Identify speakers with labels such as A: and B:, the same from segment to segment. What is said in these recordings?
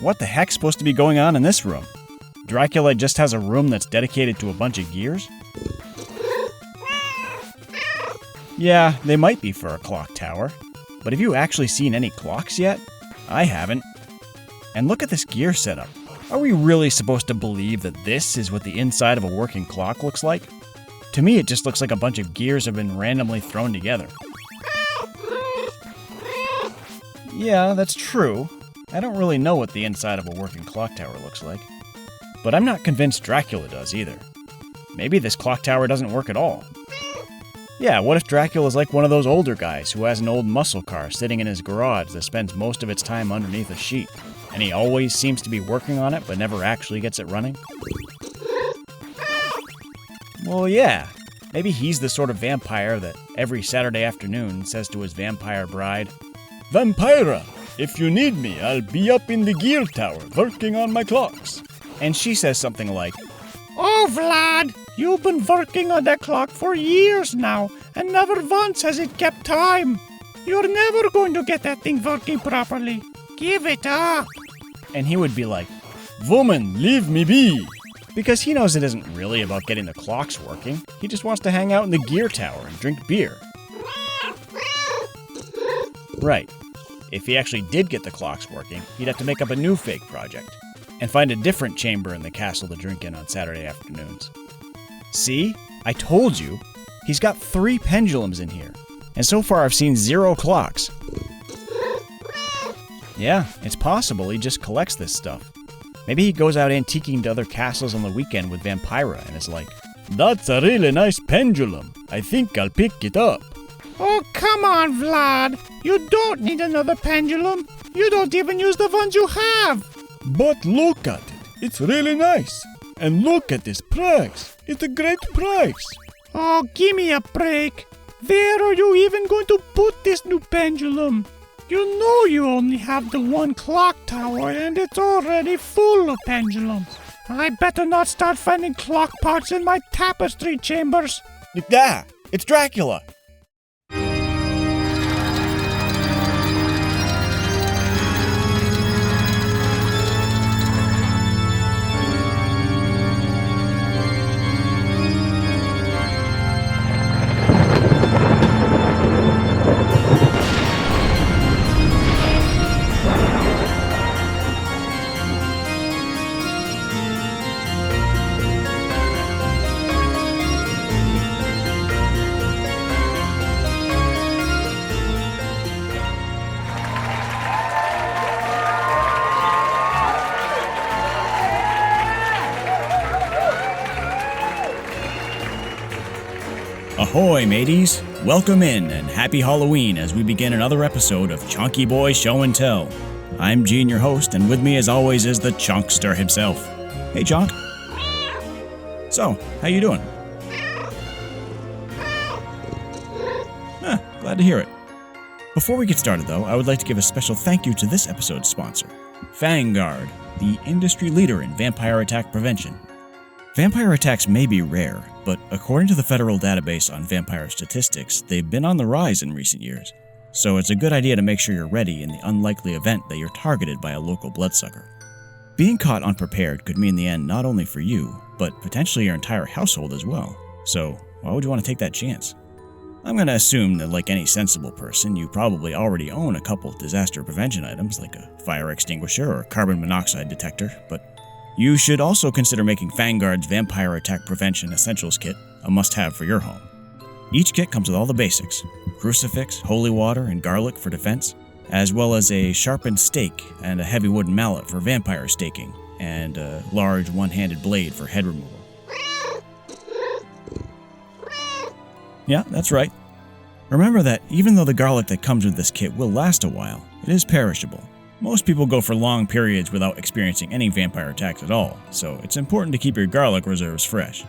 A: what the heck's supposed to be going on in this room? Dracula just has a room that's dedicated to a bunch of gears? Yeah, they might be for a clock tower, but have you actually seen any clocks yet? I haven't. And look at this gear setup. Are we really supposed to believe that this is what the inside of a working clock looks like? To me, it just looks like a bunch of gears have been randomly thrown together. Yeah, that's true. I don't really know what the inside of a working clock tower looks like. But I'm not convinced Dracula does either. Maybe this clock tower doesn't work at all. Yeah, what if Dracula's like one of those older guys who has an old muscle car sitting in his garage that spends most of its time underneath a sheet, and he always seems to be working on it but never actually gets it running? Well, yeah. Maybe he's the sort of vampire that every Saturday afternoon says to his vampire bride, "Vampira, if you need me, I'll be up in the gear tower working on my clocks." And she says something like, "Oh, Vlad, you've been working on that clock for years now, and never once has it kept time. You're never going to get that thing working properly. Give it up." And he would be like, "Woman, leave me be." Because he knows it isn't really about getting the clocks working. He just wants to hang out in the gear tower and drink beer. Right. If he actually did get the clocks working, he'd have to make up a new fake project and find a different chamber in the castle to drink in on Saturday afternoons. See? I told you. He's got 3 pendulums in here. And so far I've seen 0 clocks. Yeah, it's possible he just collects this stuff. Maybe he goes out antiquing to other castles on the weekend with Vampira and is like, "That's a really nice pendulum. I think I'll pick it up." Oh, come on, Vlad. You don't need another pendulum. You don't even use the ones you have. But look at it. It's really nice. And look at this price. It's a great price. Oh, give me a break. Where are you even going to put this new pendulum? You know you only have the one clock tower and it's already full of pendulums. I better not start finding clock parts in my tapestry chambers. Yeah, it's Dracula. Ahoy, mateys! Welcome in and happy Halloween as we begin another episode of Chonky Boi Show Tell. I'm Gene, your host, and with me as always is the Chonkster himself. Hey, Chonk. So, how you doing? Glad to hear it. Before we get started, though, I would like to give a special thank you to this episode's sponsor, Vanguard, the industry leader in vampire attack prevention. Vampire attacks may be rare, but according to the federal database on vampire statistics, they've been on the rise in recent years. So it's a good idea to make sure you're ready in the unlikely event that you're targeted by a local bloodsucker. Being caught unprepared could mean the end not only for you, but potentially your entire household as well. So why would you want to take that chance? I'm going to assume that like any sensible person, you probably already own a couple disaster prevention items like a fire extinguisher or carbon monoxide detector, but you should also consider making Vanguard's Vampire Attack Prevention Essentials Kit a must-have for your home. Each kit comes with all the basics: crucifix, holy water, and garlic for defense, as well as a sharpened stake and a heavy wooden mallet for vampire staking, and a large one-handed blade for head removal. Yeah, that's right. Remember that even though the garlic that comes with this kit will last a while, it is perishable. Most people go for long periods without experiencing any vampire attacks at all, so it's important to keep your garlic reserves fresh.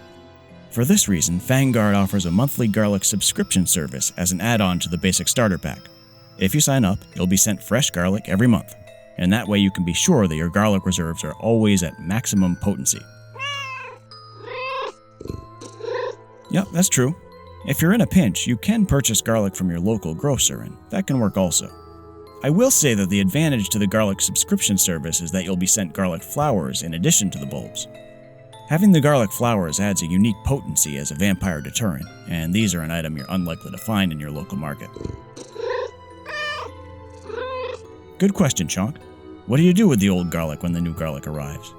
A: For this reason, Vanguard offers a monthly garlic subscription service as an add-on to the basic starter pack. If you sign up, you'll be sent fresh garlic every month, and that way you can be sure that your garlic reserves are always at maximum potency. Yep, that's true. If you're in a pinch, you can purchase garlic from your local grocer, and that can work also. I will say that the advantage to the garlic subscription service is that you'll be sent garlic flowers in addition to the bulbs. Having the garlic flowers adds a unique potency as a vampire deterrent, and these are an item you're unlikely to find in your local market. Good question, Chonk. What do you do with the old garlic when the new garlic arrives?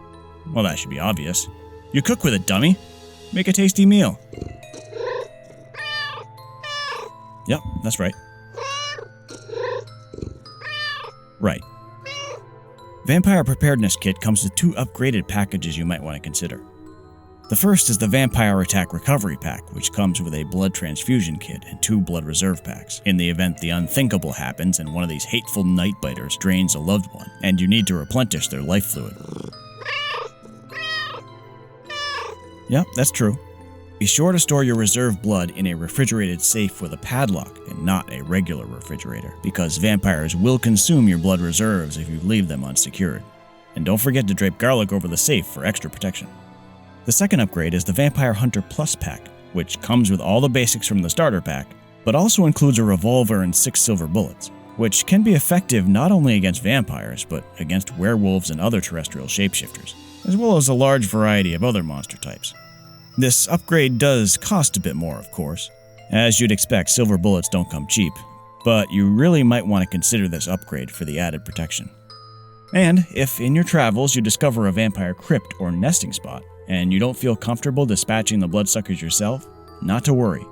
A: Well, that should be obvious. You cook with it, dummy! Make a tasty meal. Yep, that's right. Right. Vampire Preparedness Kit comes with 2 upgraded packages you might want to consider. The first is the Vampire Attack Recovery Pack, which comes with a blood transfusion kit and 2 blood reserve packs, in the event the unthinkable happens and one of these hateful nightbiters drains a loved one, and you need to replenish their life fluid. Yep, that's true. Be sure to store your reserve blood in a refrigerated safe with a padlock and not a regular refrigerator, because vampires will consume your blood reserves if you leave them unsecured. And don't forget to drape garlic over the safe for extra protection. The second upgrade is the Vampire Hunter Plus pack, which comes with all the basics from the starter pack, but also includes a revolver and 6 silver bullets, which can be effective not only against vampires, but against werewolves and other terrestrial shapeshifters, as well as a large variety of other monster types. This upgrade does cost a bit more, of course. As you'd expect, silver bullets don't come cheap, but you really might want to consider this upgrade for the added protection. And if in your travels you discover a vampire crypt or nesting spot, and you don't feel comfortable dispatching the bloodsuckers yourself, not to worry.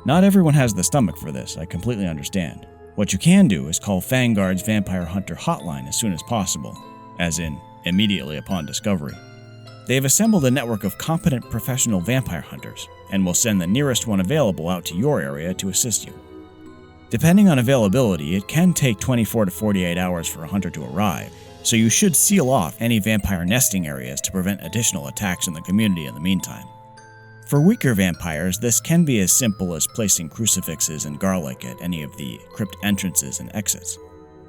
A: Not everyone has the stomach for this, I completely understand. What you can do is call Vanguard's Vampire Hunter hotline as soon as possible, as in, immediately upon discovery. They've assembled a network of competent professional vampire hunters, and will send the nearest one available out to your area to assist you. Depending on availability, it can take 24 to 48 hours for a hunter to arrive, so you should seal off any vampire nesting areas to prevent additional attacks in the community in the meantime. For weaker vampires, this can be as simple as placing crucifixes and garlic at any of the crypt entrances and exits.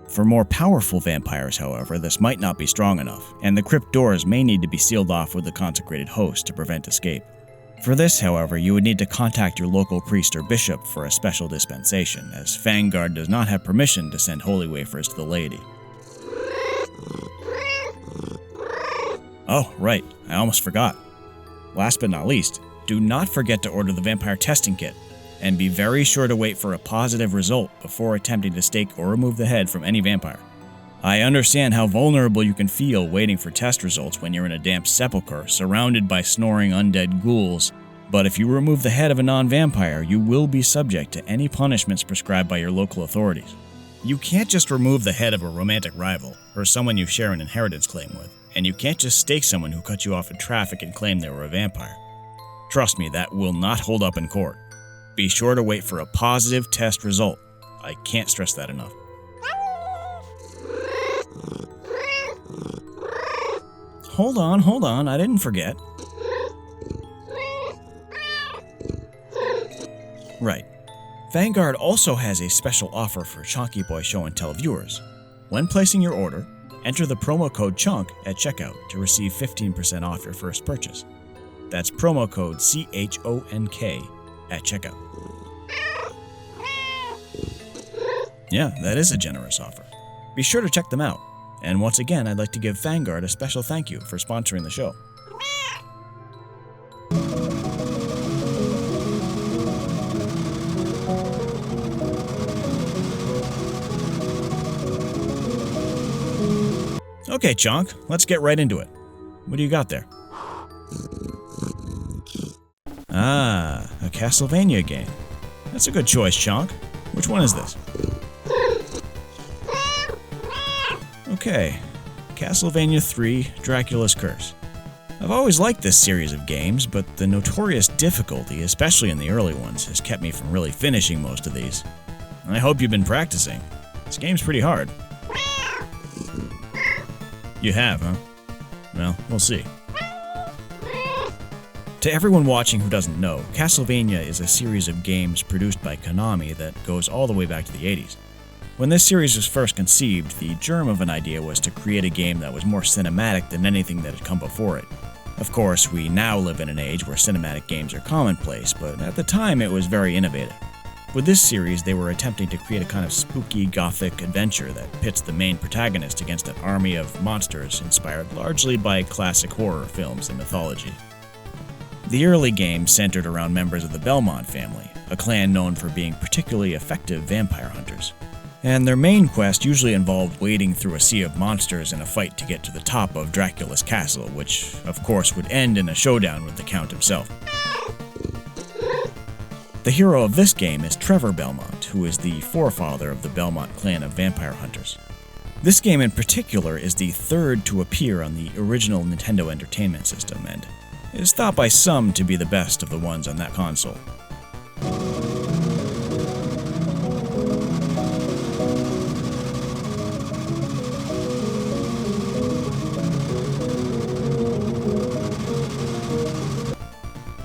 A: For more powerful vampires, however, this might not be strong enough, and the crypt doors may need to be sealed off with the consecrated host to prevent escape. For this, however, you would need to contact your local priest or bishop for a special dispensation, as Vanguard does not have permission to send holy wafers to the laity. Oh, right, I almost forgot. Last but not least, do not forget to order the vampire testing kit, and be very sure to wait for a positive result before attempting to stake or remove the head from any vampire. I understand how vulnerable you can feel waiting for test results when you're in a damp sepulchre surrounded by snoring undead ghouls, but if you remove the head of a non-vampire, you will be subject to any punishments prescribed by your local authorities. You can't just remove the head of a romantic rival, or someone you share an inheritance claim with, and you can't just stake someone who cut you off in traffic and claim they were a vampire. Trust me, that will not hold up in court. Be sure to wait for a positive test result. I can't stress that enough. Hold on, I didn't forget. Right. Vanguard also has a special offer for Chonky Boi Show Tell viewers. When placing your order, enter the promo code CHONK at checkout to receive 15% off your first purchase. That's promo code CHONK at checkout. Yeah, that is a generous offer. Be sure to check them out. And once again, I'd like to give Vanguard a special thank you for sponsoring the show. Okay, Chonk, let's get right into it. What do you got there? Ah, a Castlevania game. That's a good choice, Chonk. Which one is this? Okay, Castlevania III, Dracula's Curse. I've always liked this series of games, but the notorious difficulty, especially in the early ones, has kept me from really finishing most of these. I hope you've been practicing. This game's pretty hard. You have, huh? Well, we'll see. To everyone watching who doesn't know, Castlevania is a series of games produced by Konami that goes all the way back to the 80s. When this series was first conceived, the germ of an idea was to create a game that was more cinematic than anything that had come before it. Of course, we now live in an age where cinematic games are commonplace, but at the time it was very innovative. With this series, they were attempting to create a kind of spooky, gothic adventure that pits the main protagonist against an army of monsters inspired largely by classic horror films and mythology. The early game centered around members of the Belmont family, a clan known for being particularly effective vampire hunters. And their main quest usually involved wading through a sea of monsters in a fight to get to the top of Dracula's castle, which, of course, would end in a showdown with the Count himself. The hero of this game is Trevor Belmont, who is the forefather of the Belmont clan of vampire hunters. This game in particular is the third to appear on the original Nintendo Entertainment System, and is thought by some to be the best of the ones on that console.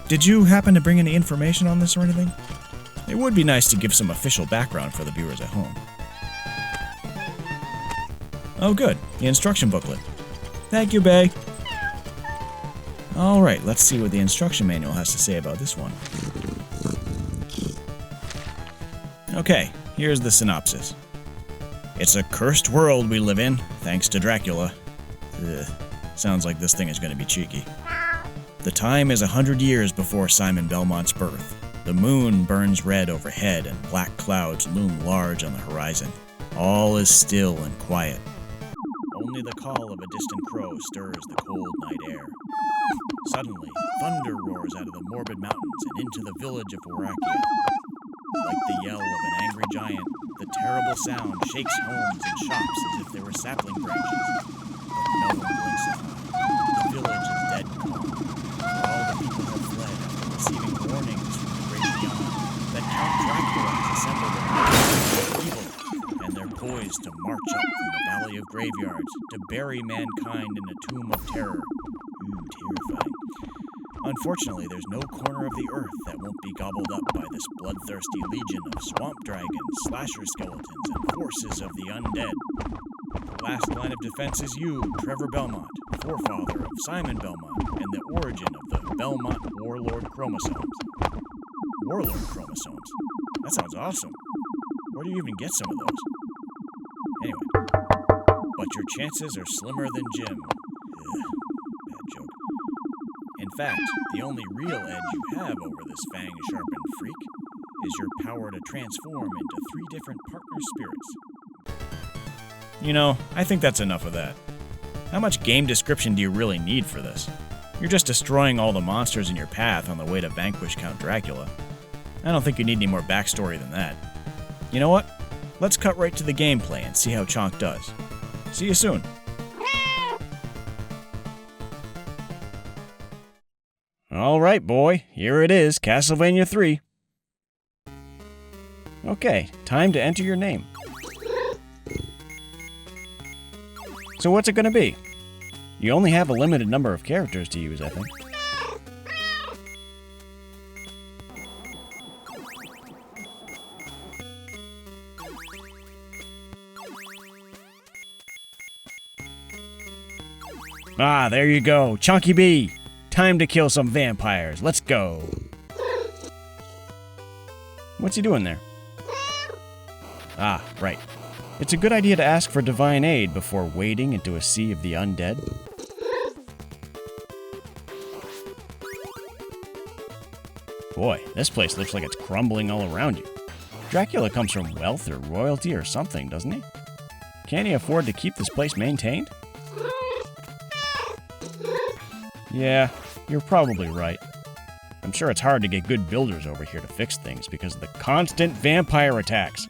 A: Did you happen to bring any information on this or anything? It would be nice to give some official background for the viewers at home. Oh good, the instruction booklet. Thank you, Bay. Alright, let's see what the instruction manual has to say about this one. Okay, here's the synopsis. It's a cursed world we live in, thanks to Dracula. Ugh, sounds like this thing is going to be cheeky. The time is 100 years before Simon Belmont's birth. The moon burns red overhead and black clouds loom large on the horizon. All is still and quiet. Only the call of a distant crow stirs the cold night air. Suddenly, thunder roars out of the morbid mountains and into the village of Warakia. Like the yell of an angry giant, the terrible sound shakes homes and shops as if they were sapling branches. But no one blinks an eye. The village is dead calm. All the people have fled after receiving warnings from the great beyond that Count Dracula has assembled an army of evil, and they're poised to march up from the Valley of Graveyards to bury mankind in a tomb of terror. Terrifying. Unfortunately, there's no corner of the earth that won't be gobbled up by this bloodthirsty legion of swamp dragons, slasher skeletons, and forces of the undead. The last line of defense is you, Trevor Belmont, forefather of Simon Belmont, and the origin of the Belmont Warlord chromosomes. Warlord chromosomes? That sounds awesome. Where do you even get some of those? Anyway. But your chances are slimmer than Jim. Ugh, bad joke. In fact, the only real edge you have over this fang-sharpened freak is your power to transform into 3 different partner spirits. You know, I think that's enough of that. How much game description do you really need for this? You're just destroying all the monsters in your path on the way to vanquish Count Dracula. I don't think you need any more backstory than that. You know what? Let's cut right to the gameplay and see how Chonk does. See you soon. Alright, boy, here it is, Castlevania III. Okay, time to enter your name. So what's it gonna be? You only have a limited number of characters to use, I think. Ah, there you go, Chonky Boi! Time to kill some vampires, let's go! What's he doing there? Ah, right. It's a good idea to ask for divine aid before wading into a sea of the undead. Boy, this place looks like it's crumbling all around you. Dracula comes from wealth or royalty or something, doesn't he? Can he afford to keep this place maintained? Yeah, you're probably right. I'm sure it's hard to get good builders over here to fix things because of the constant vampire attacks.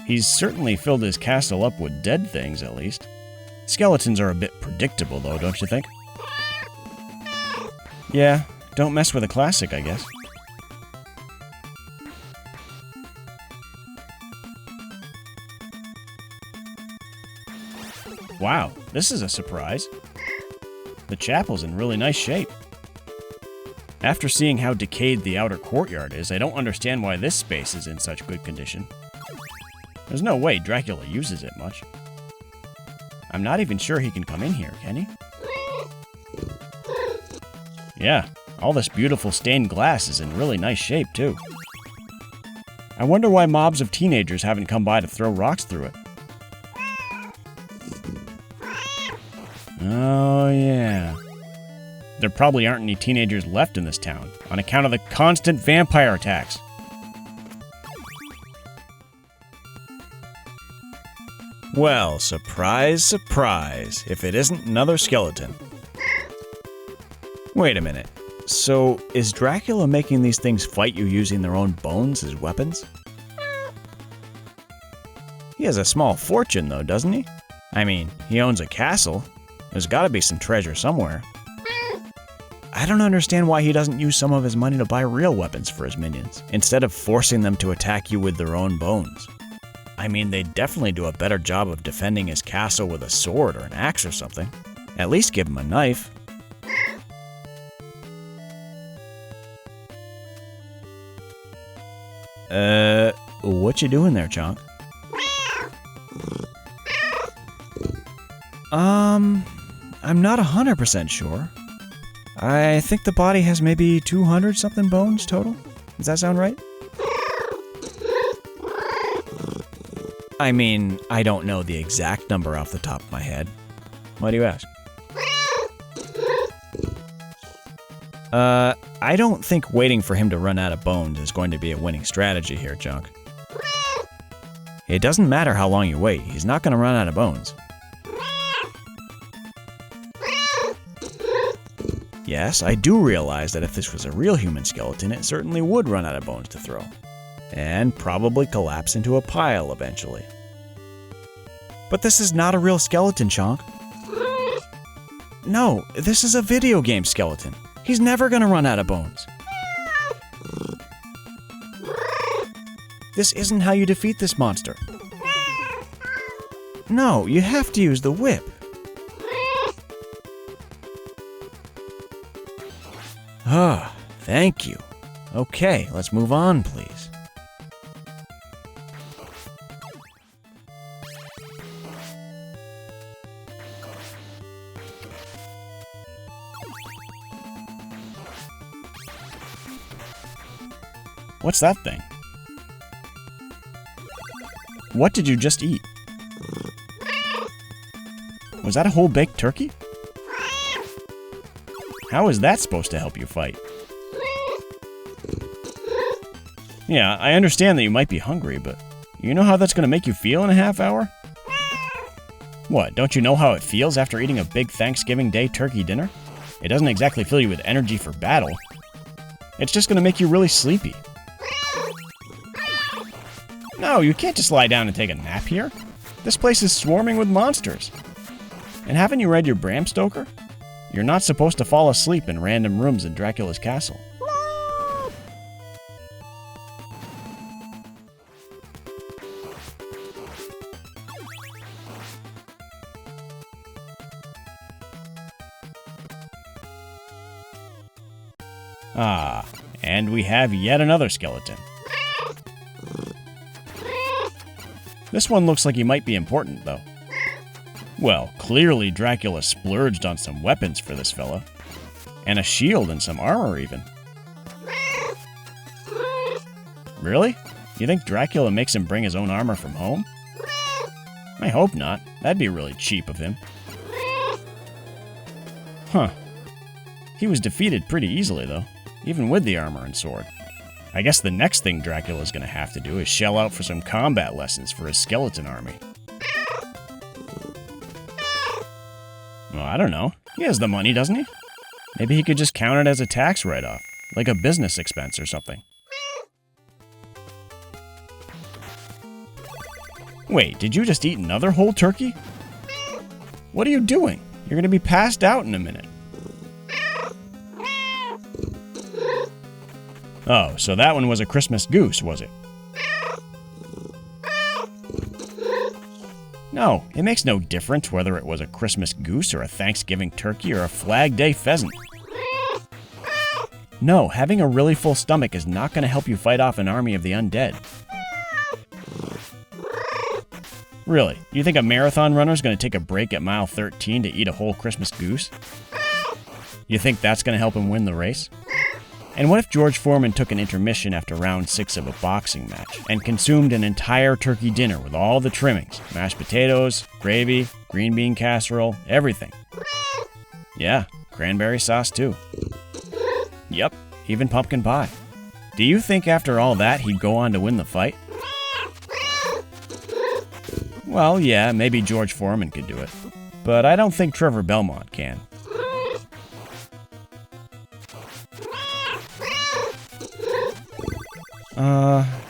A: He's certainly filled his castle up with dead things, at least. Skeletons are a bit predictable, though, don't you think? Yeah, don't mess with a classic, I guess. Wow, this is a surprise. The chapel's in really nice shape. After seeing how decayed the outer courtyard is, I don't understand why this space is in such good condition. There's no way Dracula uses it much. I'm not even sure he can come in here, can he? Yeah, all this beautiful stained glass is in really nice shape, too. I wonder why mobs of teenagers haven't come by to throw rocks through it. Oh, yeah. There probably aren't any teenagers left in this town, on account of the constant vampire attacks. Well, surprise, surprise, if it isn't another skeleton. Wait a minute. So, is Dracula making these things fight you using their own bones as weapons? He has a small fortune, though, doesn't he? I mean, he owns a castle. There's gotta be some treasure somewhere. I don't understand why he doesn't use some of his money to buy real weapons for his minions, instead of forcing them to attack you with their own bones. I mean, they'd definitely do a better job of defending his castle with a sword or an axe or something. At least give him a knife. What you doing there, Chonk? I'm not 100% sure. I think the body has maybe 200-something bones total. Does that sound right? I mean, I don't know the exact number off the top of my head. Why do you ask? I don't think waiting for him to run out of bones is going to be a winning strategy here, Chonk. It doesn't matter how long you wait, he's not going to run out of bones. Yes, I do realize that if this was a real human skeleton, it certainly would run out of bones to throw. And probably collapse into a pile eventually. But this is not a real skeleton, Chonk. No, this is a video game skeleton. He's never gonna run out of bones. This isn't how you defeat this monster. No, you have to use the whip. Ah, thank you. Okay, let's move on, please. What's that thing? What did you just eat? Was that a whole baked turkey? How is that supposed to help you fight? Yeah, I understand that you might be hungry, but you know how that's going to make you feel in a half hour? What, don't you know how it feels after eating a big Thanksgiving Day turkey dinner? It doesn't exactly fill you with energy for battle. It's just going to make you really sleepy. No, you can't just lie down and take a nap here. This place is swarming with monsters. And haven't you read your Bram Stoker? You're not supposed to fall asleep in random rooms in Dracula's castle. Ah, and we have yet another skeleton. This one looks like he might be important, though. Well, clearly Dracula splurged on some weapons for this fella. And a shield and some armor, even. Really? You think Dracula makes him bring his own armor from home? I hope not. That'd be really cheap of him. Huh. He was defeated pretty easily, though, even with the armor and sword. I guess the next thing Dracula's gonna have to do is shell out for some combat lessons for his skeleton army. Well, I don't know. He has the money, doesn't he? Maybe he could just count it as a tax write-off, like a business expense or something. Wait, did you just eat another whole turkey? What are you doing? You're gonna be passed out in a minute. Oh, so that one was a Christmas goose, was it? No, it makes no difference whether it was a Christmas goose or a Thanksgiving turkey or a Flag Day pheasant. No, having a really full stomach is not going to help you fight off an army of the undead. Really, you think a marathon runner is going to take a break at mile 13 to eat a whole Christmas goose? You think that's going to help him win the race? And what if George Foreman took an intermission after round 6 of a boxing match and consumed an entire turkey dinner with all the trimmings, mashed potatoes, gravy, green bean casserole, everything? Yeah, cranberry sauce too. Yep, even pumpkin pie. Do you think after all that he'd go on to win the fight? Well, yeah, maybe George Foreman could do it, but I don't think Trevor Belmont can.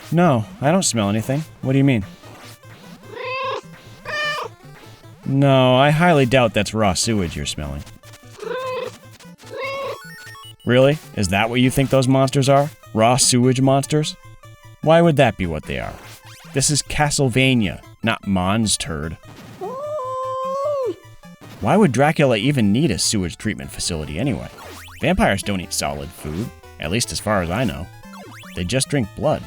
A: No, I don't smell anything. What do you mean? No, I highly doubt that's raw sewage you're smelling. Really? Is that what you think those monsters are? Raw sewage monsters? Why would that be what they are? This is Castlevania, not Mon's turd. Why would Dracula even need a sewage treatment facility anyway? Vampires don't eat solid food, at least as far as I know. They just drink blood.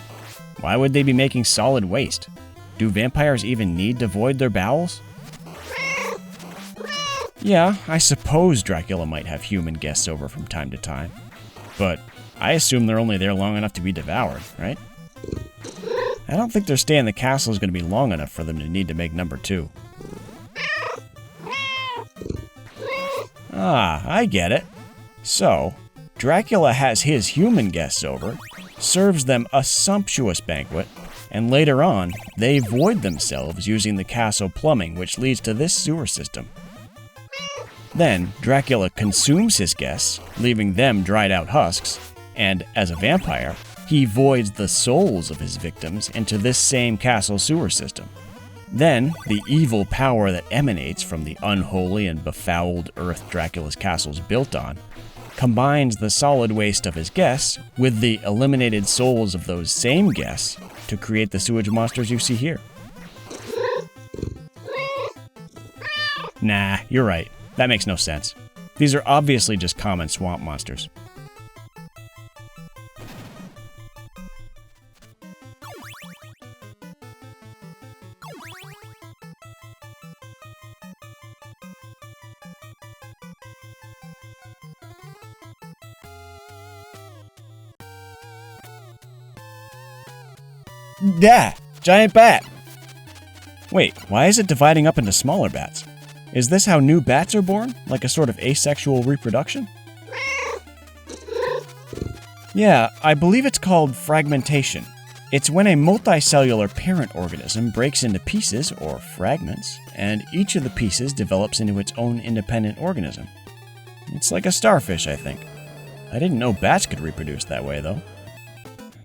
A: Why would they be making solid waste? Do vampires even need to void their bowels? Yeah, I suppose Dracula might have human guests over from time to time. But I assume they're only there long enough to be devoured, right? I don't think their stay in the castle is going to be long enough for them to need to make number 2. Ah, I get it. So, Dracula has his human guests over, serves them a sumptuous banquet, and later on, they void themselves using the castle plumbing which leads to this sewer system. Then, Dracula consumes his guests, leaving them dried out husks, and, as a vampire, he voids the souls of his victims into this same castle sewer system. Then, the evil power that emanates from the unholy and befouled earth Dracula's castle is built on combines the solid waste of his guests with the eliminated souls of those same guests to create the sewage monsters you see here. Nah, you're right. That makes no sense. These are obviously just common swamp monsters. Yeah, giant bat! Wait, why is it dividing up into smaller bats? Is this how new bats are born? Like a sort of asexual reproduction? Yeah, I believe it's called fragmentation. It's when a multicellular parent organism breaks into pieces, or fragments, and each of the pieces develops into its own independent organism. It's like a starfish, I think. I didn't know bats could reproduce that way, though.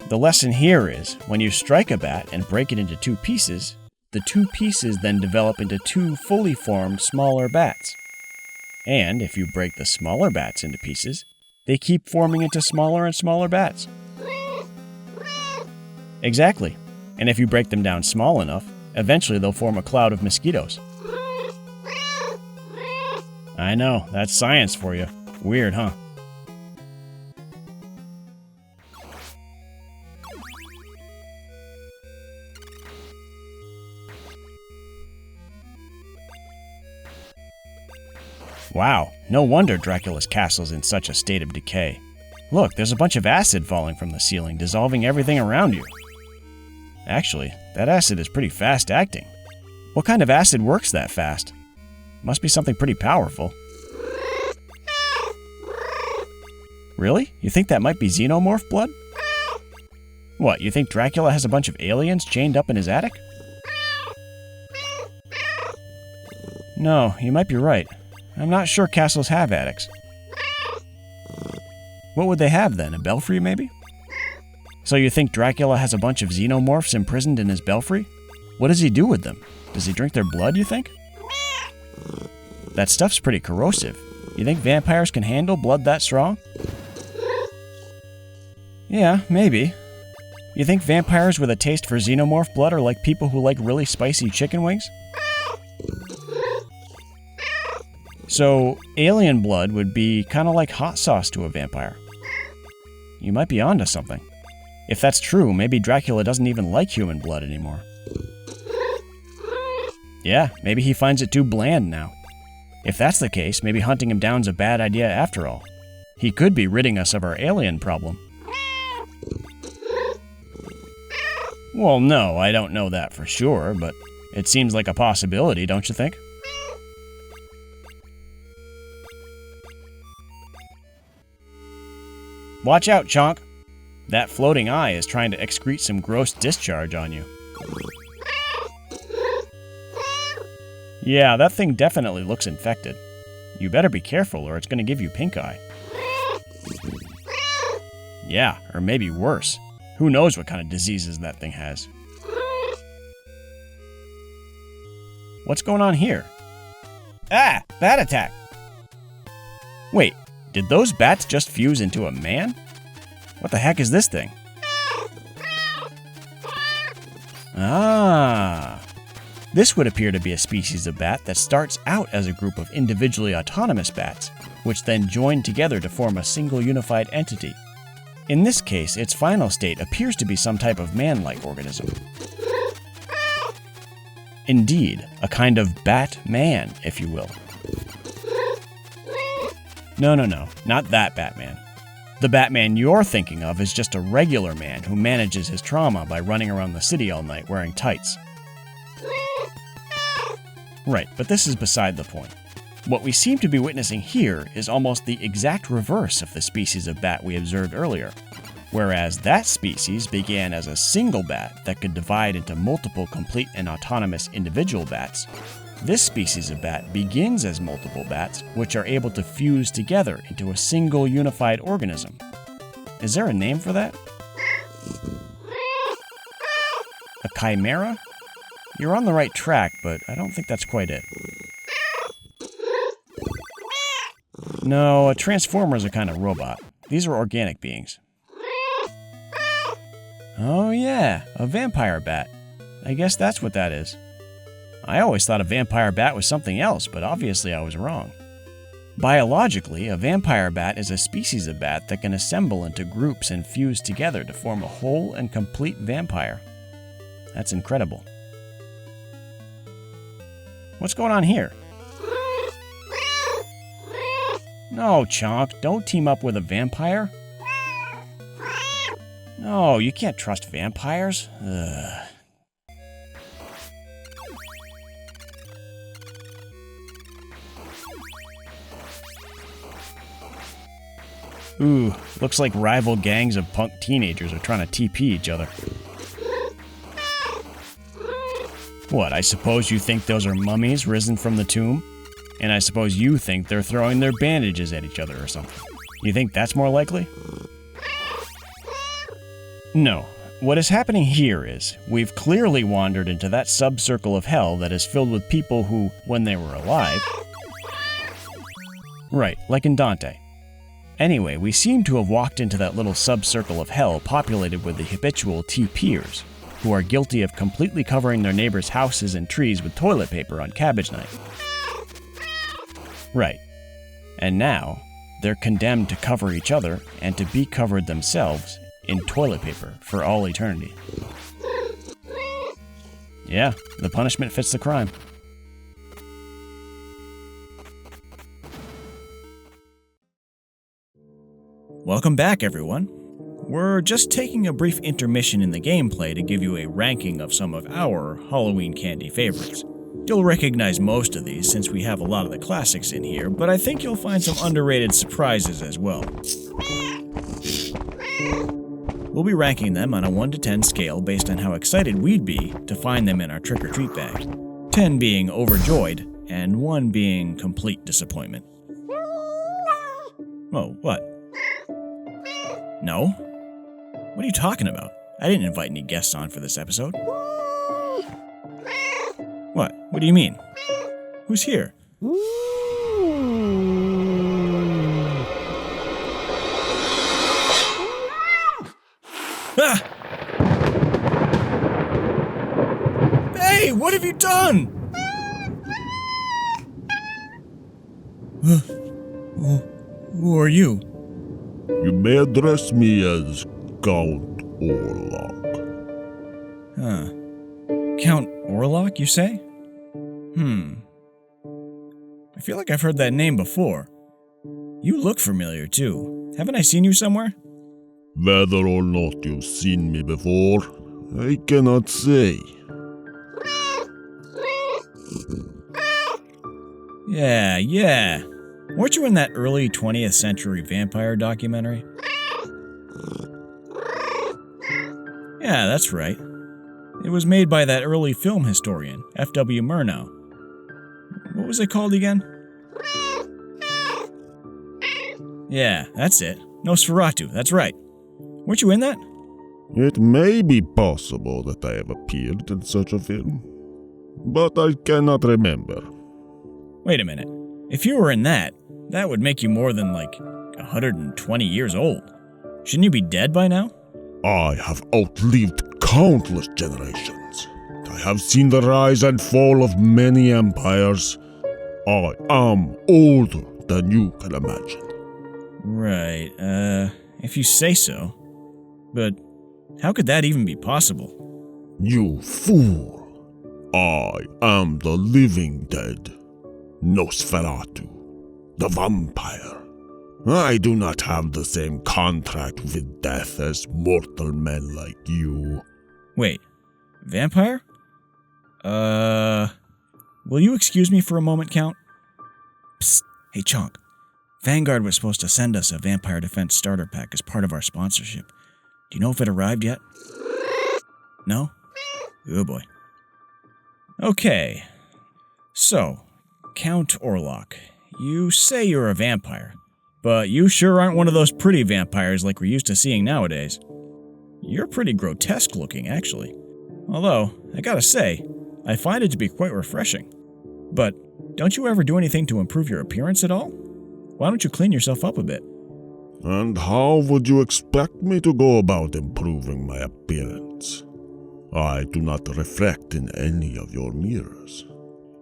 A: The lesson here is, when you strike a bat and break it into 2 pieces, the 2 pieces then develop into 2 fully formed smaller bats. And if you break the smaller bats into pieces, they keep forming into smaller and smaller bats. Exactly. And if you break them down small enough, eventually they'll form a cloud of mosquitoes. I know, that's science for you. Weird, huh? Wow, no wonder Dracula's castle's in such a state of decay. Look, there's a bunch of acid falling from the ceiling, dissolving everything around you. Actually, that acid is pretty fast-acting. What kind of acid works that fast? Must be something pretty powerful. Really? You think that might be xenomorph blood? What, you think Dracula has a bunch of aliens chained up in his attic? No, you might be right. I'm not sure castles have attics. What would they have then? A belfry, maybe? So you think Dracula has a bunch of xenomorphs imprisoned in his belfry? What does he do with them? Does he drink their blood, you think? That stuff's pretty corrosive. You think vampires can handle blood that strong? Yeah, maybe. You think vampires with a taste for xenomorph blood are like people who like really spicy chicken wings? So, alien blood would be kind of like hot sauce to a vampire. You might be onto something. If that's true, maybe Dracula doesn't even like human blood anymore. Yeah, maybe he finds it too bland now. If that's the case, maybe hunting him down's a bad idea after all. He could be ridding us of our alien problem. Well, no, I don't know that for sure, but it seems like a possibility, don't you think? Watch out, Chonk! That floating eye is trying to excrete some gross discharge on you. Yeah, that thing definitely looks infected. You better be careful or it's going to give you pink eye. Yeah, or maybe worse. Who knows what kind of diseases that thing has. What's going on here? Ah! Bat attack! Wait, did those bats just fuse into a man? What the heck is this thing? Ah! This would appear to be a species of bat that starts out as a group of individually autonomous bats, which then join together to form a single unified entity. In this case, its final state appears to be some type of man-like organism. Indeed, a kind of Batman, if you will. No, not that Batman. The Batman you're thinking of is just a regular man who manages his trauma by running around the city all night wearing tights. Right, but this is beside the point. What we seem to be witnessing here is almost the exact reverse of the species of bat we observed earlier. Whereas that species began as a single bat that could divide into multiple complete and autonomous individual bats, this species of bat begins as multiple bats which are able to fuse together into a single unified organism. Is there a name for that? A chimera? You're on the right track, but I don't think that's quite it. No, a transformer is a kind of robot. These are organic beings. Oh yeah, a vampire bat. I guess that's what that is. I always thought a vampire bat was something else, but obviously I was wrong. Biologically, a vampire bat is a species of bat that can assemble into groups and fuse together to form a whole and complete vampire. That's incredible. What's going on here? No, Chonk, don't team up with a vampire. No, you can't trust vampires. Ugh. Ooh, looks like rival gangs of punk teenagers are trying to TP each other. What, I suppose you think those are mummies risen from the tomb? And I suppose you think they're throwing their bandages at each other or something. You think that's more likely? No. What is happening here is, we've clearly wandered into that sub-circle of hell that is filled with people who, when they were alive... Right, like in Dante. Anyway, we seem to have walked into that little sub-circle of hell populated with the habitual TPers, who are guilty of completely covering their neighbors' houses and trees with toilet paper on cabbage night. Right. And now, they're condemned to cover each other and to be covered themselves in toilet paper for all eternity. Yeah, the punishment fits the crime. Welcome back, everyone. We're just taking a brief intermission in the gameplay to give you a ranking of some of our Halloween candy favorites. You'll recognize most of these since we have a lot of the classics in here, but I think you'll find some underrated surprises as well. We'll be ranking them on a 1 to 10 scale based on how excited we'd be to find them in our trick-or-treat bag, 10 being overjoyed, and 1 being complete disappointment. Oh, what? No? What are you talking about? I didn't invite any guests on for this episode. What? What do you mean? Who's here? Ah! Hey, what have you done? Who are you?
B: You may address me as Count Orlok.
A: Huh. Count Orlok, you say? I feel like I've heard that name before. You look familiar, too. Haven't I seen you somewhere?
B: Whether or not you've seen me before, I cannot say.
A: Yeah. Weren't you in that early 20th century vampire documentary? Yeah, that's right. It was made by that early film historian, F.W. Murnau. What was it called again? Yeah, that's it. Nosferatu, that's right. Weren't you in that?
B: It may be possible that I have appeared in such a film, but I cannot remember.
A: Wait a minute. If you were in that would make you more than 120 years old. Shouldn't you be dead by now?
B: I have outlived countless generations. I have seen the rise and fall of many empires. I am older than you can imagine.
A: Right, if you say so. But how could that even be possible?
B: You fool! I am the living dead. Nosferatu, the vampire. I do not have the same contract with death as mortal men like you.
A: Wait, vampire? Will you excuse me for a moment, Count? Psst, hey Chonk. Vanguard was supposed to send us a Vampire Defense starter pack as part of our sponsorship. Do you know if it arrived yet? No? Good boy. Okay. So, Count Orlok, you say you're a vampire, but you sure aren't one of those pretty vampires like we're used to seeing nowadays. You're pretty grotesque looking, actually. Although, I gotta say, I find it to be quite refreshing. But don't you ever do anything to improve your appearance at all? Why don't you clean yourself up a bit?
B: And how would you expect me to go about improving my appearance? I do not reflect in any of your mirrors.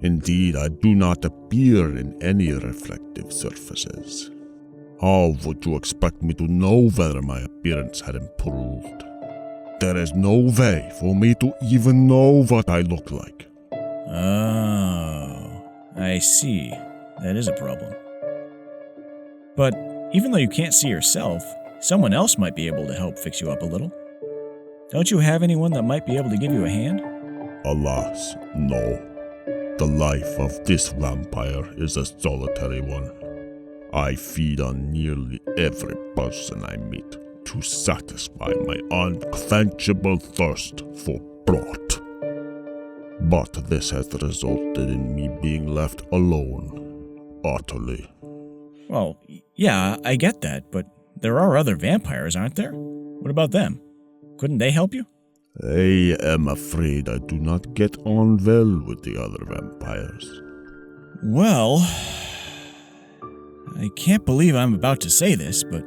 B: Indeed, I do not appear in any reflective surfaces. How would you expect me to know whether my appearance had improved? There is no way for me to even know what I look like.
A: Oh, I see. That is a problem. But even though you can't see yourself, someone else might be able to help fix you up a little. Don't you have anyone that might be able to give you a hand?
B: Alas, no. The life of this vampire is a solitary one. I feed on nearly every person I meet to satisfy my unquenchable thirst for blood. But this has resulted in me being left alone, utterly.
A: Well, yeah, I get that, but there are other vampires, aren't there? What about them? Couldn't they help you?
B: I am afraid I do not get on well with the other vampires.
A: Well, I can't believe I'm about to say this, but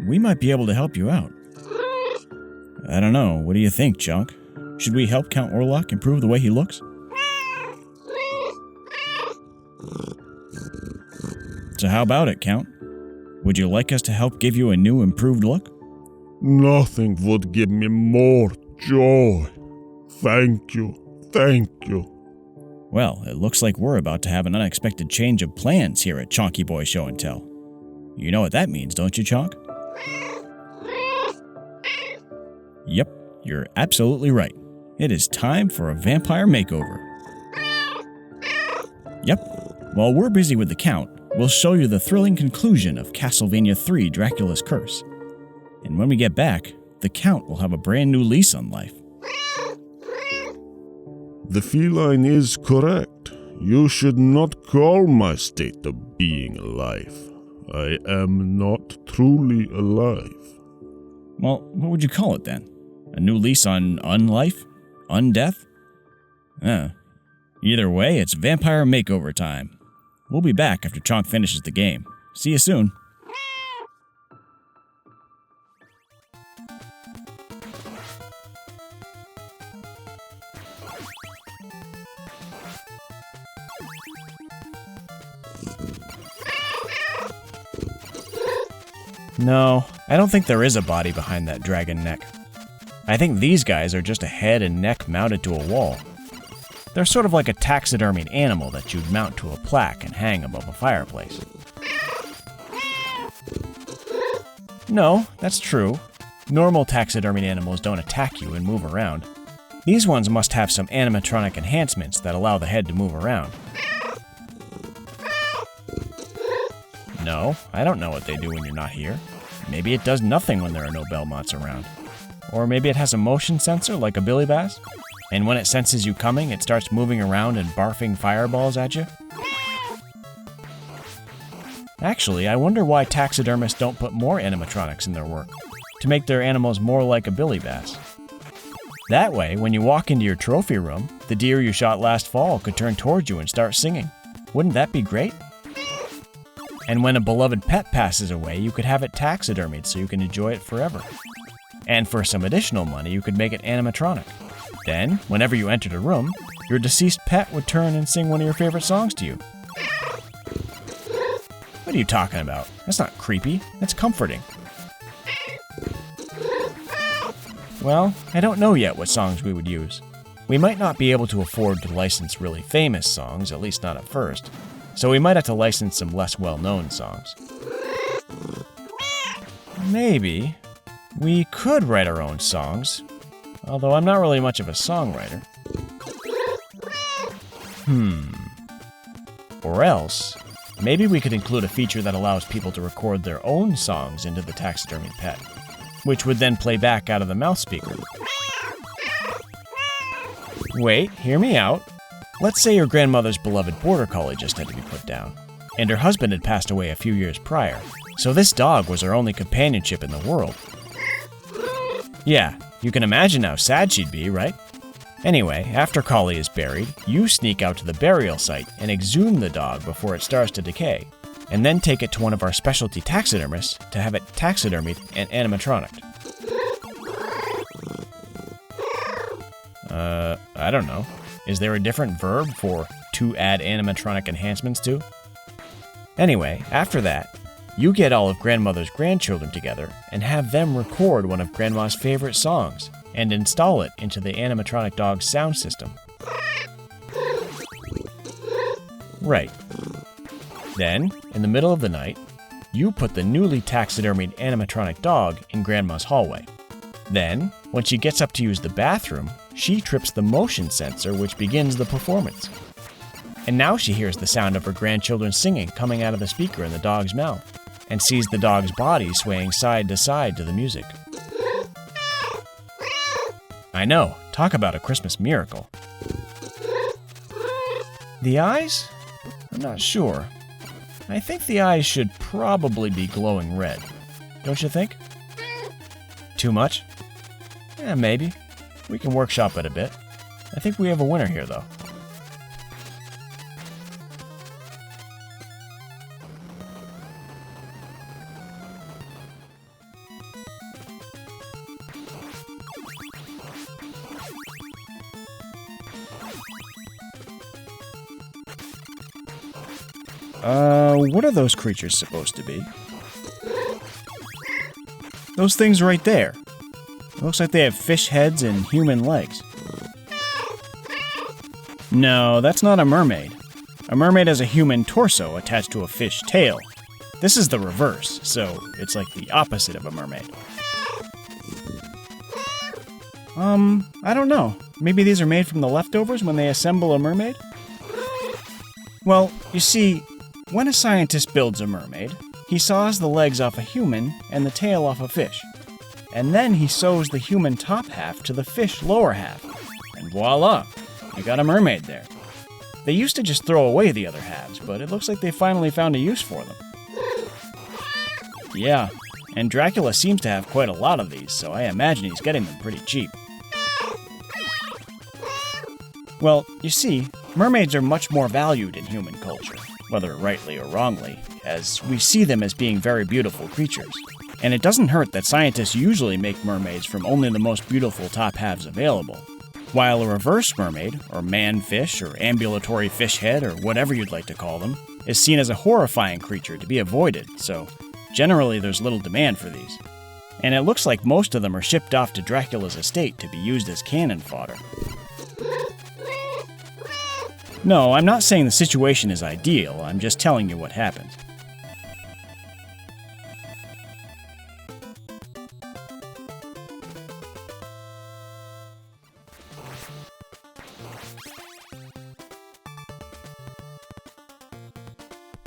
A: we might be able to help you out. I don't know, what do you think, Chonk? Should we help Count Orlok improve the way he looks? So how about it, Count? Would you like us to help give you a new, improved look?
B: Nothing would give me more joy. Thank you.
A: Well, it looks like we're about to have an unexpected change of plans here at Chonky Boi Show Tell. You know what that means, don't you, Chonk? Yep, you're absolutely right. It is time for a vampire makeover. Yep, while we're busy with the Count, we'll show you the thrilling conclusion of Castlevania III Dracula's Curse. And when we get back, the Count will have a brand new lease on life.
B: The feline is correct. You should not call my state of being alive. I am not truly alive.
A: Well, what would you call it then? A new lease on unlife? Undeath? Either way, it's vampire makeover time. We'll be back after Chonk finishes the game. See you soon. No, I don't think there is a body behind that dragon neck. I think these guys are just a head and neck mounted to a wall. They're sort of like a taxidermied animal that you'd mount to a plaque and hang above a fireplace. No, that's true. Normal taxidermied animals don't attack you and move around. These ones must have some animatronic enhancements that allow the head to move around. No, I don't know what they do when you're not here. Maybe it does nothing when there are no Belmonts around. Or maybe it has a motion sensor like a Billy Bass, and when it senses you coming, it starts moving around and barfing fireballs at you. Actually, I wonder why taxidermists don't put more animatronics in their work, to make their animals more like a Billy Bass. That way, when you walk into your trophy room, the deer you shot last fall could turn towards you and start singing. Wouldn't that be great? And when a beloved pet passes away, you could have it taxidermied so you can enjoy it forever. And for some additional money, you could make it animatronic. Then, whenever you entered a room, your deceased pet would turn and sing one of your favorite songs to you. What are you talking about? That's not creepy, that's comforting. Well, I don't know yet what songs we would use. We might not be able to afford to license really famous songs, at least not at first. So we might have to license some less well-known songs. Maybe we could write our own songs, although I'm not really much of a songwriter. Or else, maybe we could include a feature that allows people to record their own songs into the taxidermied pet, which would then play back out of the mouth speaker. Wait, hear me out. Let's say your grandmother's beloved border collie just had to be put down, and her husband had passed away a few years prior, so this dog was her only companionship in the world. Yeah, you can imagine how sad she'd be, right? Anyway, after Collie is buried, you sneak out to the burial site and exhume the dog before it starts to decay, and then take it to one of our specialty taxidermists to have it taxidermied and animatronic. I don't know. Is there a different verb for to add animatronic enhancements to? Anyway, after that, you get all of Grandmother's grandchildren together and have them record one of Grandma's favorite songs and install it into the animatronic dog's sound system. Right. Then, in the middle of the night, you put the newly taxidermied animatronic dog in Grandma's hallway. Then, when she gets up to use the bathroom, she trips the motion sensor which begins the performance. And now she hears the sound of her grandchildren singing coming out of the speaker in the dog's mouth, and sees the dog's body swaying side to side to the music. I know, talk about a Christmas miracle. The eyes? I'm not sure. I think the eyes should probably be glowing red. Don't you think? Too much? Yeah, maybe. We can workshop it a bit. I think we have a winner here, though. What are those creatures supposed to be? Those things right there. It looks like they have fish heads and human legs. No, that's not a mermaid. A mermaid has a human torso attached to a fish tail. This is the reverse, so it's like the opposite of a mermaid. I don't know. Maybe these are made from the leftovers when they assemble a mermaid? Well, you see, when a scientist builds a mermaid, he saws the legs off a human and the tail off a fish. And then he sews the human top half to the fish lower half. And voila, you got a mermaid there. They used to just throw away the other halves, but it looks like they finally found a use for them. Yeah, and Dracula seems to have quite a lot of these, so I imagine he's getting them pretty cheap. Well, you see, mermaids are much more valued in human culture, whether rightly or wrongly, as we see them as being very beautiful creatures. And it doesn't hurt that scientists usually make mermaids from only the most beautiful top halves available, while a reverse mermaid, or man-fish, or ambulatory fish head, or whatever you'd like to call them, is seen as a horrifying creature to be avoided, so generally there's little demand for these. And it looks like most of them are shipped off to Dracula's estate to be used as cannon fodder. No, I'm not saying the situation is ideal, I'm just telling you what happened.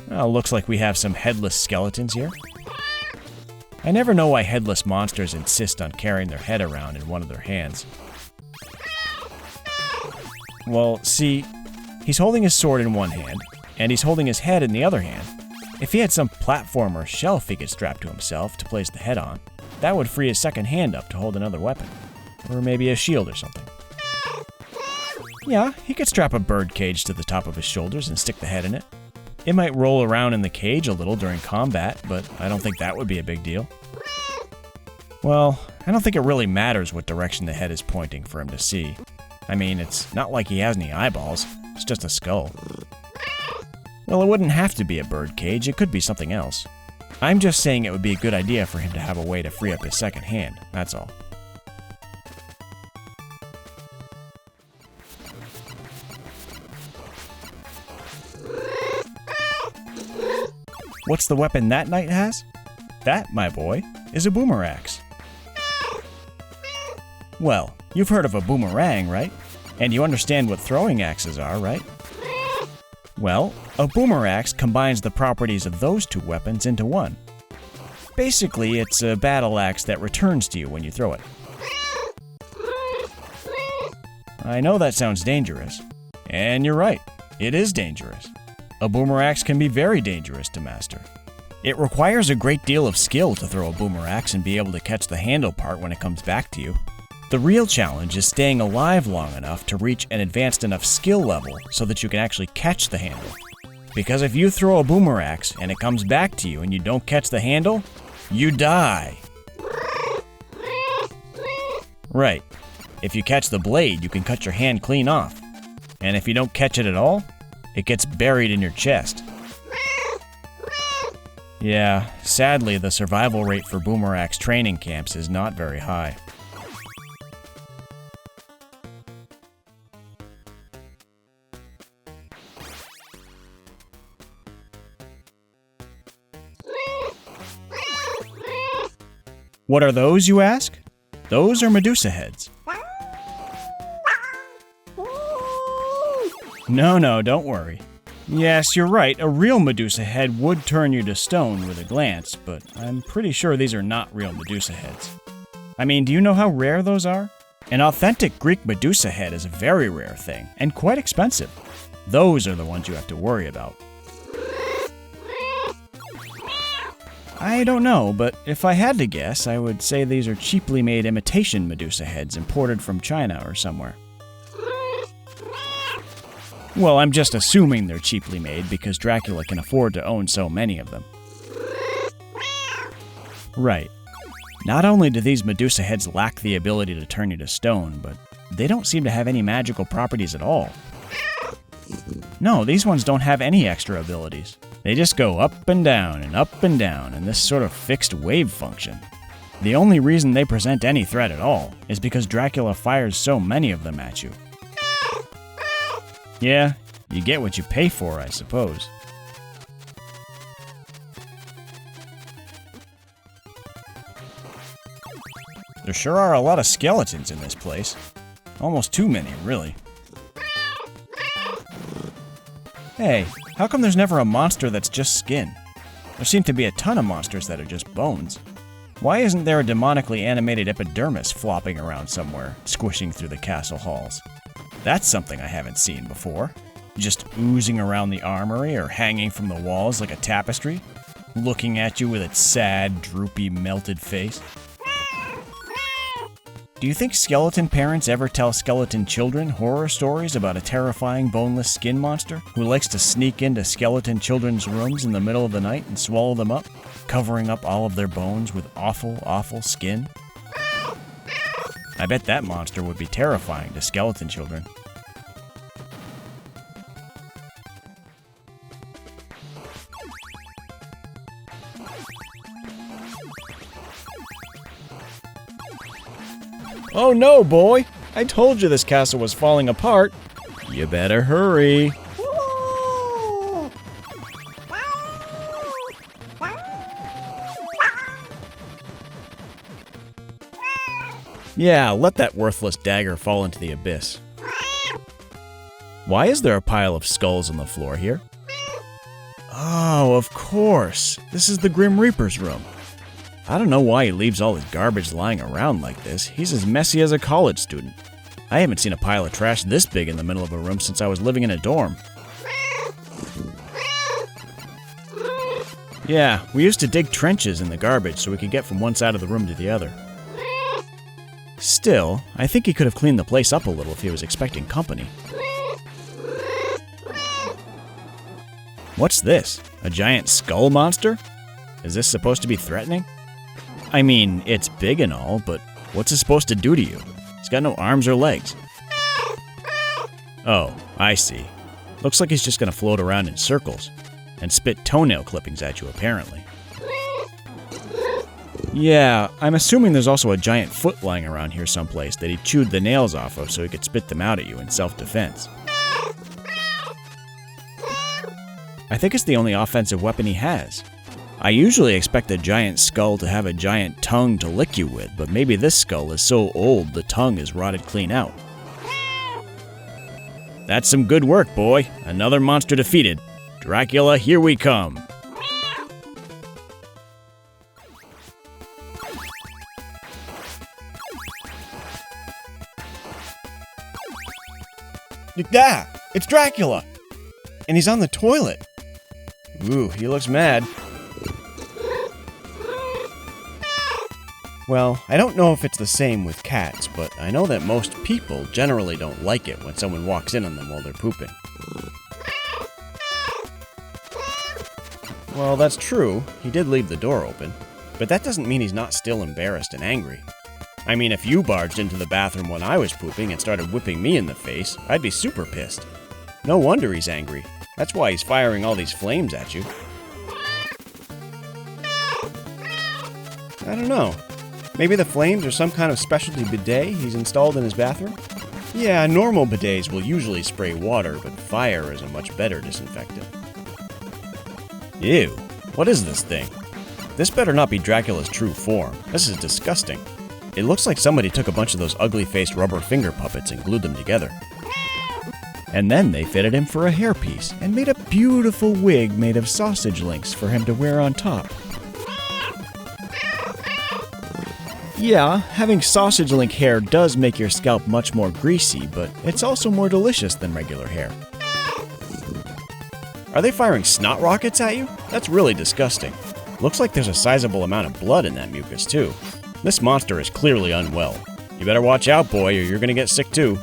A: Well, looks like we have some headless skeletons here. I never know why headless monsters insist on carrying their head around in one of their hands. Well, see, he's holding his sword in one hand, and he's holding his head in the other hand. If he had some platform or shelf he could strap to himself to place the head on, that would free his second hand up to hold another weapon. Or maybe a shield or something. Yeah, he could strap a bird cage to the top of his shoulders and stick the head in it. It might roll around in the cage a little during combat, but I don't think that would be a big deal. Well, I don't think it really matters what direction the head is pointing for him to see. I mean, it's not like he has any eyeballs, it's just a skull. Well, it wouldn't have to be a bird cage, it could be something else. I'm just saying it would be a good idea for him to have a way to free up his second hand, that's all. What's the weapon that knight has? That, my boy, is a boomerang. Well, you've heard of a boomerang, right? And you understand what throwing axes are, right? Well, a boomerang combines the properties of those two weapons into one. Basically, it's a battle axe that returns to you when you throw it. I know that sounds dangerous. And you're right, it is dangerous. A boomerang can be very dangerous to master. It requires a great deal of skill to throw a boomerang and be able to catch the handle part when it comes back to you. The real challenge is staying alive long enough to reach an advanced enough skill level so that you can actually catch the handle. Because if you throw a boomerang and it comes back to you and you don't catch the handle, you die. Right. If you catch the blade, you can cut your hand clean off. And if you don't catch it at all, it gets buried in your chest. Yeah, sadly, the survival rate for boomerang training camps is not very high. What are those, you ask? Those are Medusa heads. No, don't worry. Yes, you're right, a real Medusa head would turn you to stone with a glance, but I'm pretty sure these are not real Medusa heads. I mean, do you know how rare those are? An authentic Greek Medusa head is a very rare thing, and quite expensive. Those are the ones you have to worry about. I don't know, but if I had to guess, I would say these are cheaply made imitation Medusa heads imported from China or somewhere. Well, I'm just assuming they're cheaply made because Dracula can afford to own so many of them. Right. Not only do these Medusa heads lack the ability to turn you to stone, but they don't seem to have any magical properties at all. No, these ones don't have any extra abilities. They just go up and down in this sort of fixed wave function. The only reason they present any threat at all is because Dracula fires so many of them at you. Yeah, you get what you pay for, I suppose. There sure are a lot of skeletons in this place. Almost too many, really. Hey, how come there's never a monster that's just skin? There seem to be a ton of monsters that are just bones. Why isn't there a demonically animated epidermis flopping around somewhere, squishing through the castle halls? That's something I haven't seen before. Just oozing around the armory or hanging from the walls like a tapestry, looking at you with its sad, droopy, melted face. Do you think skeleton parents ever tell skeleton children horror stories about a terrifying boneless skin monster who likes to sneak into skeleton children's rooms in the middle of the night and swallow them up, covering up all of their bones with awful, awful skin? I bet that monster would be terrifying to skeleton children. Oh no, boy! I told you this castle was falling apart. You better hurry. Yeah, let that worthless dagger fall into the abyss. Why is there a pile of skulls on the floor here? Oh, of course. This is the Grim Reaper's room. I don't know why he leaves all his garbage lying around like this. He's as messy as a college student. I haven't seen a pile of trash this big in the middle of a room since I was living in a dorm. Yeah, we used to dig trenches in the garbage so we could get from one side of the room to the other. Still, I think he could have cleaned the place up a little if he was expecting company. What's this? A giant skull monster? Is this supposed to be threatening? I mean, it's big and all, but what's it supposed to do to you? It's got no arms or legs. Oh, I see. Looks like he's just gonna float around in circles and spit toenail clippings at you, apparently. Yeah, I'm assuming there's also a giant foot lying around here someplace that he chewed the nails off of so he could spit them out at you in self-defense. I think it's the only offensive weapon he has. I usually expect a giant skull to have a giant tongue to lick you with, but maybe this skull is so old the tongue is rotted clean out. That's some good work, boy. Another monster defeated. Dracula, here we come. Ah! It's Dracula! And he's on the toilet. Ooh, he looks mad. Well, I don't know if it's the same with cats, but I know that most people generally don't like it when someone walks in on them while they're pooping. Well, that's true. He did leave the door open. But that doesn't mean he's not still embarrassed and angry. I mean, if you barged into the bathroom when I was pooping and started whipping me in the face, I'd be super pissed. No wonder he's angry. That's why he's firing all these flames at you. I don't know. Maybe the flames are some kind of specialty bidet he's installed in his bathroom? Yeah, normal bidets will usually spray water, but fire is a much better disinfectant. Ew, what is this thing? This better not be Dracula's true form. This is disgusting. It looks like somebody took a bunch of those ugly-faced rubber finger puppets and glued them together. And then they fitted him for a hairpiece and made a beautiful wig made of sausage links for him to wear on top. Yeah, having sausage link hair does make your scalp much more greasy, but it's also more delicious than regular hair. Are they firing snot rockets at you? That's really disgusting. Looks like there's a sizable amount of blood in that mucus, too. This monster is clearly unwell. You better watch out, boy, or you're gonna get sick, too.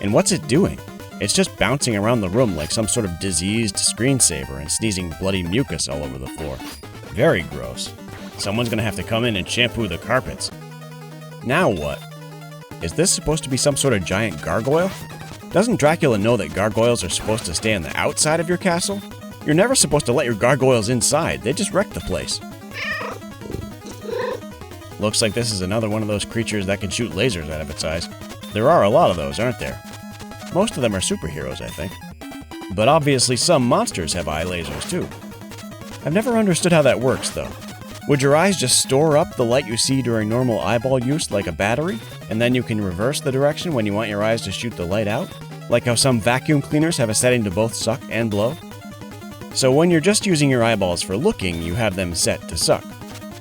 A: And what's it doing? It's just bouncing around the room like some sort of diseased screensaver and sneezing bloody mucus all over the floor. Very gross. Someone's gonna have to come in and shampoo the carpets. Now what? Is this supposed to be some sort of giant gargoyle? Doesn't Dracula know that gargoyles are supposed to stay on the outside of your castle? You're never supposed to let your gargoyles inside. They just wreck the place. Looks like this is another one of those creatures that can shoot lasers out of its eyes. There are a lot of those, aren't there? Most of them are superheroes, I think. But obviously some monsters have eye lasers too. I've never understood how that works, though. Would your eyes just store up the light you see during normal eyeball use like a battery, and then you can reverse the direction when you want your eyes to shoot the light out? Like how some vacuum cleaners have a setting to both suck and blow? So when you're just using your eyeballs for looking, you have them set to suck,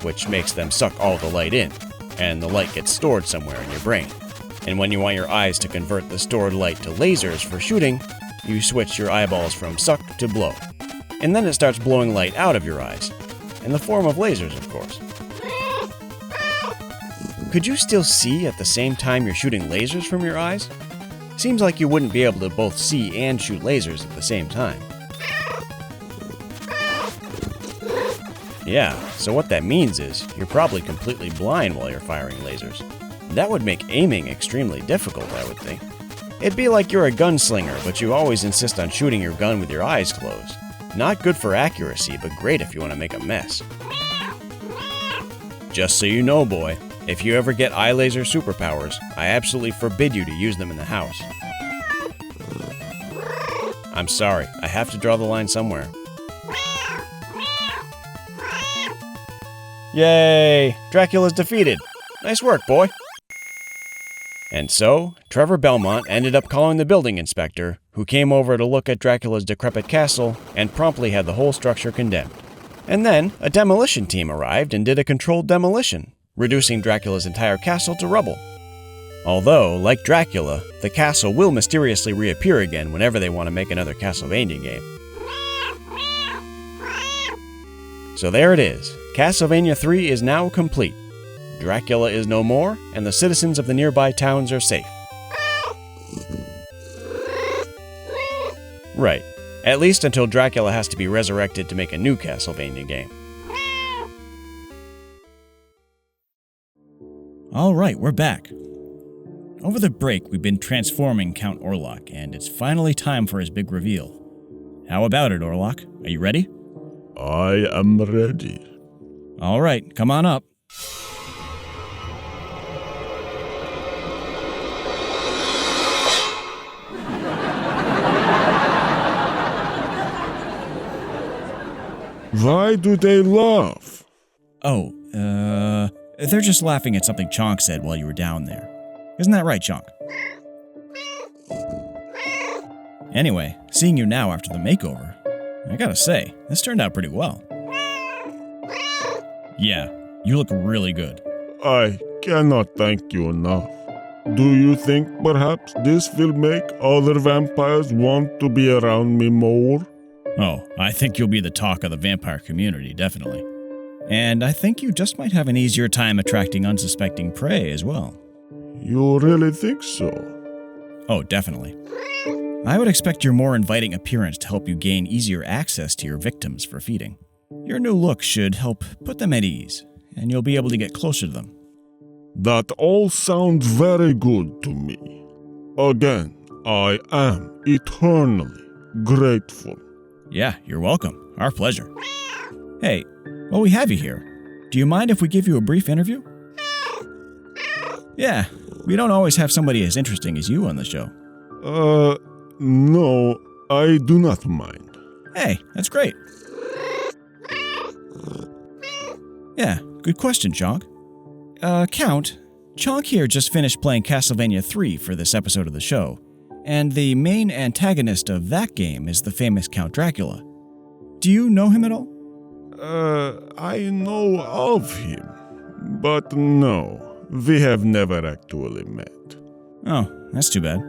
A: which makes them suck all the light in, and the light gets stored somewhere in your brain. And when you want your eyes to convert the stored light to lasers for shooting, you switch your eyeballs from suck to blow. And then it starts blowing light out of your eyes. In the form of lasers, of course. Could you still see at the same time you're shooting lasers from your eyes? Seems like you wouldn't be able to both see and shoot lasers at the same time. Yeah, so what that means is, you're probably completely blind while you're firing lasers. That would make aiming extremely difficult, I would think. It'd be like you're a gunslinger, but you always insist on shooting your gun with your eyes closed. Not good for accuracy, but great if you want to make a mess. Just so you know, boy, if you ever get eye laser superpowers, I absolutely forbid you to use them in the house. I'm sorry, I have to draw the line somewhere. Yay! Dracula's defeated! Nice work, boy! And so, Trevor Belmont ended up calling the building inspector, who came over to look at Dracula's decrepit castle and promptly had the whole structure condemned. And then, a demolition team arrived and did a controlled demolition, reducing Dracula's entire castle to rubble. Although, like Dracula, the castle will mysteriously reappear again whenever they want to make another Castlevania game. So there it is. Castlevania III is now complete. Dracula is no more, and the citizens of the nearby towns are safe. Right. At least until Dracula has to be resurrected to make a new Castlevania game. Alright, we're back. Over the break, we've been transforming Count Orlok, and it's finally time for his big reveal. How about it, Orlok? Are you ready?
B: I am ready.
A: Alright, come on up.
B: Why do they laugh?
A: Oh, they're just laughing at something Chonk said while you were down there. Isn't that right, Chonk? Anyway, seeing you now after the makeover, I gotta say, this turned out pretty well. Yeah, you look really good.
B: I cannot thank you enough. Do you think perhaps this will make other vampires want to be around me more?
A: Oh, I think you'll be the talk of the vampire community, definitely. And I think you just might have an easier time attracting unsuspecting prey as well.
B: You really think so?
A: Oh, definitely. I would expect your more inviting appearance to help you gain easier access to your victims for feeding. Your new look should help put them at ease, and you'll be able to get closer to them.
B: That all sounds very good to me. Again, I am eternally grateful.
A: Yeah, you're welcome. Our pleasure. Hey, while we have you here, do you mind if we give you a brief interview? Yeah, we don't always have somebody as interesting as you on the show.
B: No, I do not mind.
A: Hey, that's great. Yeah, good question, Chonk. Count, Chonk here just finished playing Castlevania III for this episode of the show, and the main antagonist of that game is the famous Count Dracula. Do you know him at all?
B: I know of him, but no, we have never actually met.
A: Oh, that's too bad.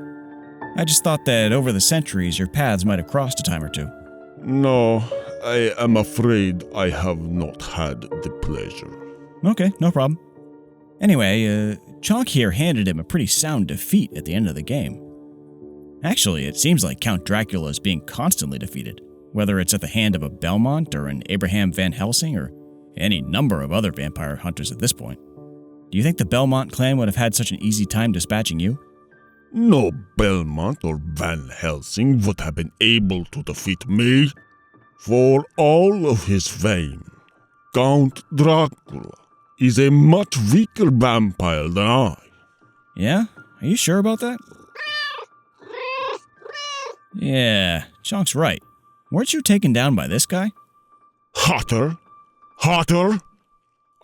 A: I just thought that over the centuries your paths might have crossed a time or two.
B: No, I am afraid I have not had the pleasure.
A: Okay, no problem. Anyway, Chonk here handed him a pretty sound defeat at the end of the game. Actually, it seems like Count Dracula is being constantly defeated, whether it's at the hand of a Belmont or an Abraham Van Helsing or any number of other vampire hunters at this point. Do you think the Belmont clan would have had such an easy time dispatching you?
B: No Belmont or Van Helsing would have been able to defeat me. For all of his fame, Count Dracula is a much weaker vampire than I.
A: Yeah? Are you sure about that? Yeah, Chonk's right. Weren't you taken down by this guy?
B: Hotter?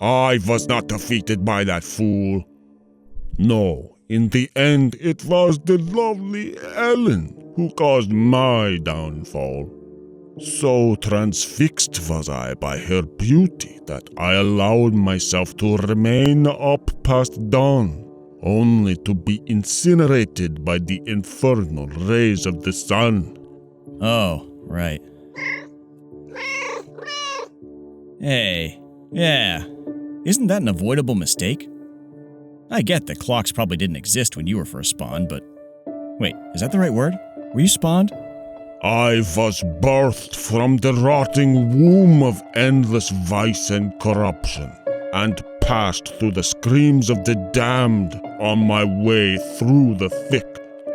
B: I was not defeated by that fool. No, in the end it was the lovely Ellen who caused my downfall. So transfixed was I by her beauty that I allowed myself to remain up past dawn, only to be incinerated by the infernal rays of the sun.
A: Oh, right. Hey, yeah. Isn't that an avoidable mistake? I get that clocks probably didn't exist when you were first spawned, but... Wait, is that the right word? Were you spawned?
B: I was birthed from the rotting womb of endless vice and corruption, and passed through the screams of the damned on my way through the thick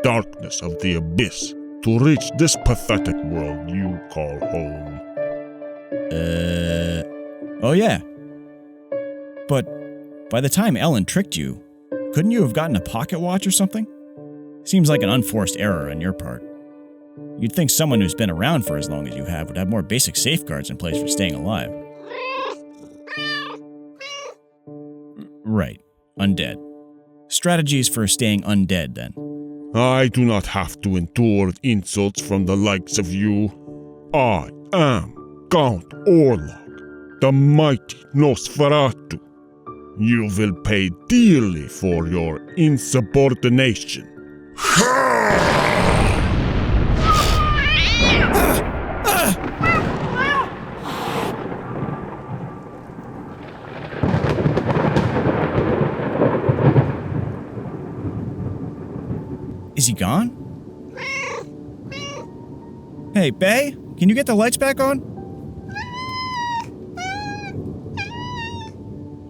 B: darkness of the abyss to reach this pathetic world you call home.
A: Oh yeah. But by the time Ellen tricked you, couldn't you have gotten a pocket watch or something? Seems like an unforced error on your part. You'd think someone who's been around for as long as you have would have more basic safeguards in place for staying alive. Right. Undead. Strategies for staying undead, then.
B: I do not have to endure insults from the likes of you. I am Count Orlok, the mighty Nosferatu. You will pay dearly for your insubordination.
A: Is he gone? Hey, Bay, can you get the lights back on?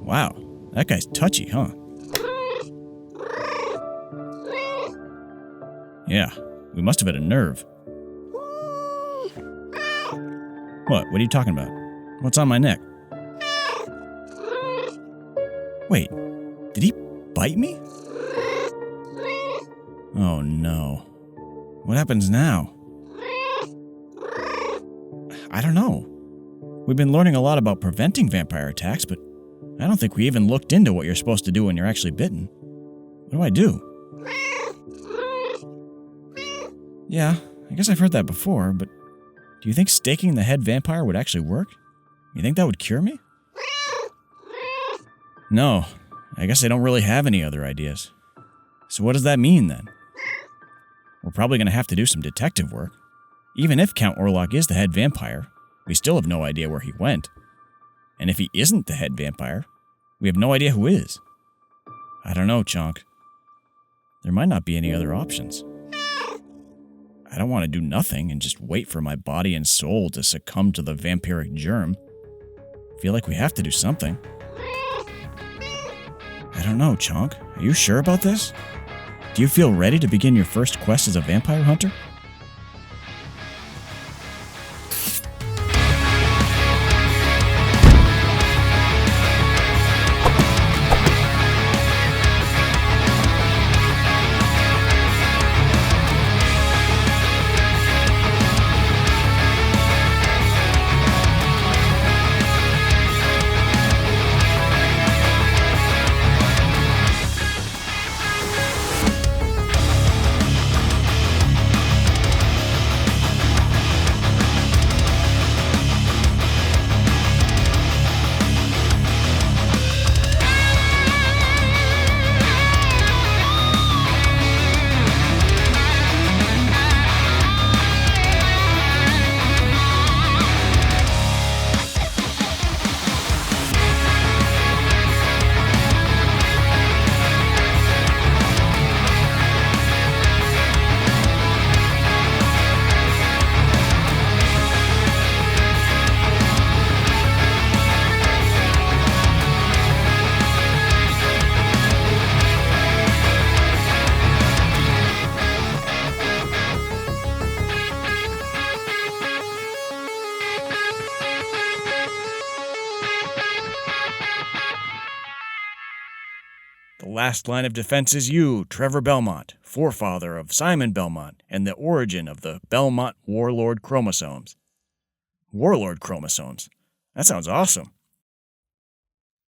A: Wow, that guy's touchy, huh? Yeah, we must have hit a nerve. What are you talking about? What's on my neck? Wait, did he bite me? Oh no. What happens now? I don't know. We've been learning a lot about preventing vampire attacks, but I don't think we even looked into what you're supposed to do when you're actually bitten. What do I do? Yeah, I guess I've heard that before, but do you think staking the head vampire would actually work? You think that would cure me? No, I guess I don't really have any other ideas. So what does that mean then? We're probably going to have to do some detective work. Even if Count Orlok is the head vampire, we still have no idea where he went. And if he isn't the head vampire, we have no idea who is. I don't know, Chonk. There might not be any other options. I don't want to do nothing and just wait for my body and soul to succumb to the vampiric germ. I feel like we have to do something. I don't know, Chonk. Are you sure about this? Do you feel ready to begin your first quest as a vampire hunter? The last line of defense is you, Trevor Belmont, forefather of Simon Belmont, and the origin of the Belmont Warlord chromosomes. Warlord chromosomes? That sounds awesome.